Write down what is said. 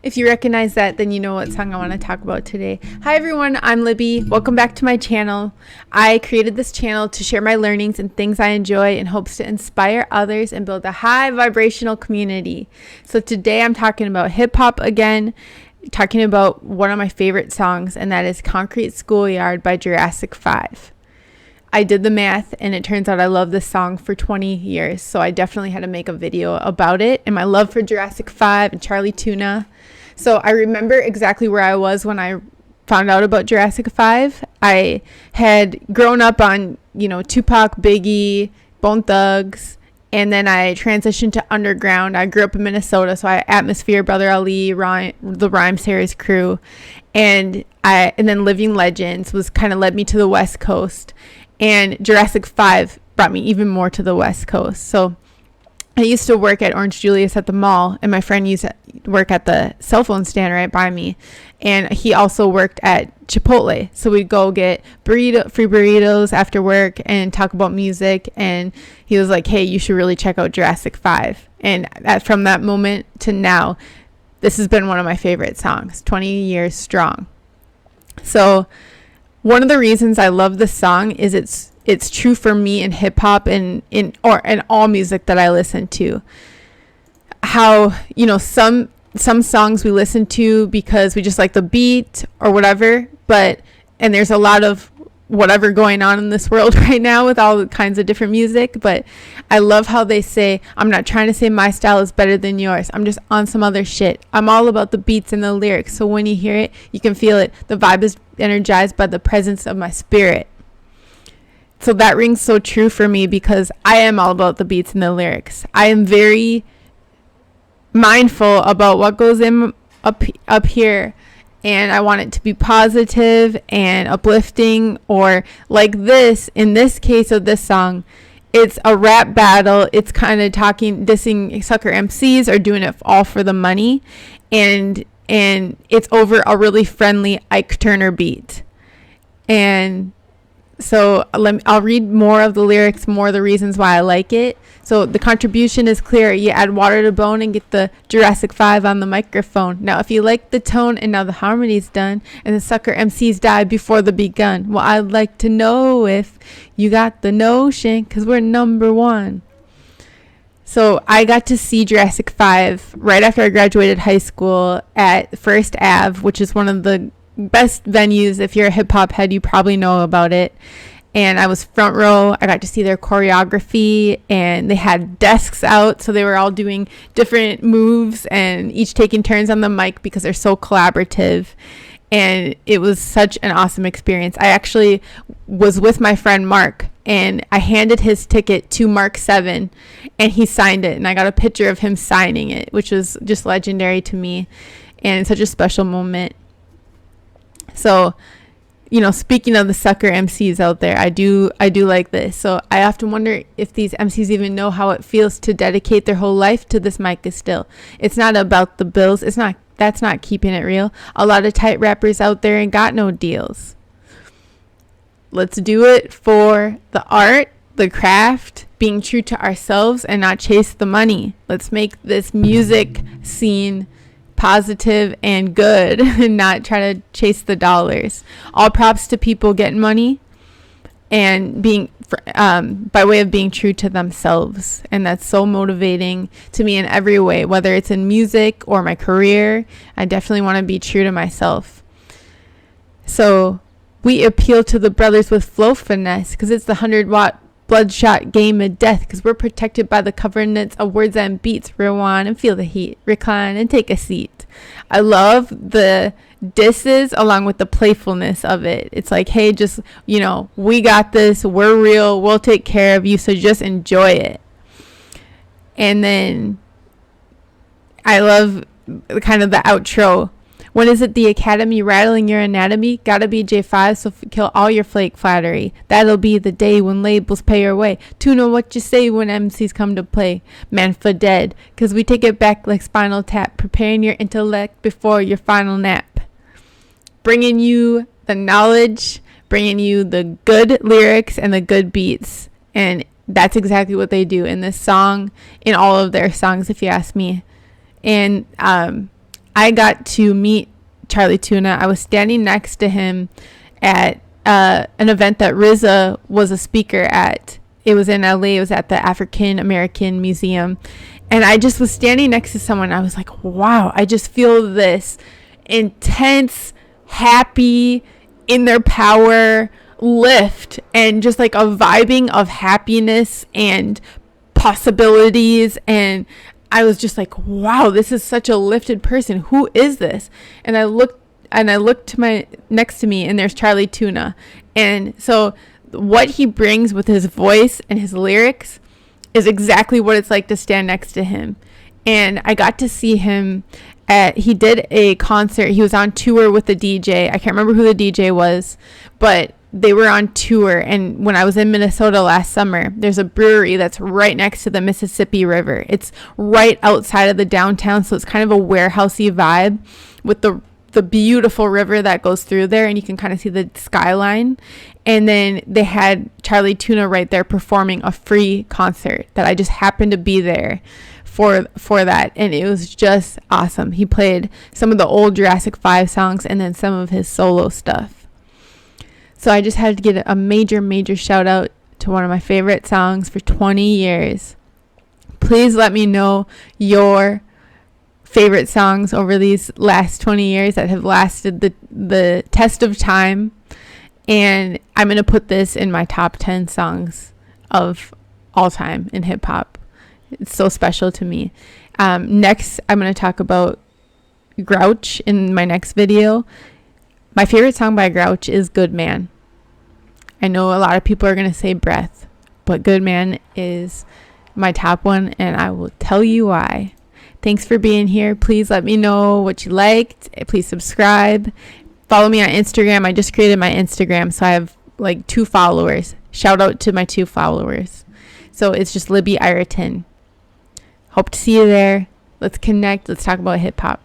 If you recognize that, then you know what song I want to talk about today. Hi everyone, I'm Libby. Welcome back to my channel. I created this channel to share my learnings and things I enjoy in hopes to inspire others and build a high vibrational community. So today I'm talking about hip hop again, talking about one of my favorite songs, and that is Concrete Schoolyard by Jurassic 5. I did the math and it turns out I love this song for 20 years. So I definitely had to make a video about it and my love for Jurassic 5 and Charlie Tuna. So I remember exactly where I was when I found out about Jurassic 5. I had grown up on, Tupac, Biggie, Bone Thugs, and then I transitioned to underground. I grew up in Minnesota, so I Atmosphere, Brother Ali, the Rhyme Series crew, and then Living Legends was kind of led me to the West Coast, and Jurassic 5 brought me even more to the West Coast. So I used to work at Orange Julius at the mall, and my friend used to work at the cell phone stand right by me, and he also worked at Chipotle. So we'd go get free burritos after work and talk about music, and he was like, hey, you should really check out Jurassic 5. And from that moment to now, this has been one of my favorite songs, 20 years strong. So one of the reasons I love this song is it's true for me in hip hop and in all music that I listen to. How, some songs we listen to because we just like the beat or whatever, and there's a lot of whatever going on in this world right now with all kinds of different music, but I love how they say, I'm not trying to say my style is better than yours. I'm just on some other shit. I'm all about the beats and the lyrics. So when you hear it, you can feel it. The vibe is energized by the presence of my spirit. So that rings so true for me because I am all about the beats and the lyrics. I am very mindful about what goes in up here, and I want it to be positive and uplifting, or like this, in this case of this song, it's a rap battle. It's kind of dissing sucker MCs or doing it all for the money, and it's over a really friendly Ike Turner beat. And so I'll read more of the lyrics, more of the reasons why I like it. So the contribution is clear. You add water to bone and get the Jurassic 5 on the microphone. Now, if you like the tone and now the harmony's done and the sucker MCs die before the begun, well, I'd like to know if you got the notion, because we're number one. So I got to see Jurassic 5 right after I graduated high school at First Ave, which is one of the best venues. If you're a hip hop head, you probably know about it. And I was front row. I got to see their choreography, and they had desks out, so they were all doing different moves and each taking turns on the mic because they're so collaborative. And it was such an awesome experience. I actually was with my friend Mark, and I handed his ticket to Mark 7, and he signed it, and I got a picture of him signing it, which was just legendary to me and such a special moment. So, speaking of the sucker MCs out there, I do like this. So I often wonder if these MCs even know how it feels to dedicate their whole life to this mic still. It's not about the bills. That's not keeping it real. A lot of tight rappers out there ain't got no deals. Let's do it for the art, the craft, being true to ourselves and not chase the money. Let's make this music scene positive and good and not try to chase the dollars. All props to people getting money and being by way of being true to themselves, and that's so motivating to me in every way, whether it's in music or my career. I definitely want to be true to myself. So we appeal to the brothers with flow finesse because it's the 100-watt bloodshot game of death, because we're protected by the covenants of words and beats. Rewind and feel the heat, recline and take a seat. I love the disses along with the playfulness of it. It's like, hey, just, we got this, we're real, we'll take care of you, so just enjoy it. And then I love kind of the outro. When is it the academy rattling your anatomy? Gotta be J5, so kill all your flake flattery. That'll be the day when labels pay your way. Tune on what you say when MCs come to play. Man for dead, cause we take it back like Spinal Tap, preparing your intellect before your final nap. Bringing you the knowledge, bringing you the good lyrics and the good beats. And that's exactly what they do in this song, in all of their songs, if you ask me. And I got to meet Charlie Tuna. I was standing next to him at an event that RZA was a speaker at. It was in LA. It was at the African American Museum. And I just was standing next to someone. I was like, wow, I just feel this intense, happy, in their power lift, and just like a vibing of happiness and possibilities. And I was just like, wow, this is such a lifted person. Who is this? And I looked to my next to me, and there's Charlie Tuna. And so what he brings with his voice and his lyrics is exactly what it's like to stand next to him. And I got to see him he did a concert. He was on tour with the DJ. I can't remember who the DJ was, but they were on tour. And when I was in Minnesota last summer, there's a brewery that's right next to the Mississippi River. It's right outside of the downtown, so it's kind of a warehousey vibe with the beautiful river that goes through there, and you can kind of see the skyline. And then they had Charlie Tuna right there performing a free concert that I just happened to be there for that, and it was just awesome. He played some of the old Jurassic 5 songs and then some of his solo stuff. So I just had to get a major shout out to one of my favorite songs for 20 years. Please let me know your favorite songs over these last 20 years that have lasted the test of time. And I'm going to put this in my top 10 songs of all time in hip hop. It's so special to me. Next, I'm going to talk about Grouch in my next video. My favorite song by Grouch is Good Man. I know a lot of people are going to say Breath, but Good Man is my top one, and I will tell you why. Thanks for being here. Please let me know what you liked. Please subscribe. Follow me on Instagram. I just created my Instagram, so I have like 2 followers. Shout out to my 2 followers. So it's just Libby Ireton. Hope to see you there. Let's connect. Let's talk about hip hop.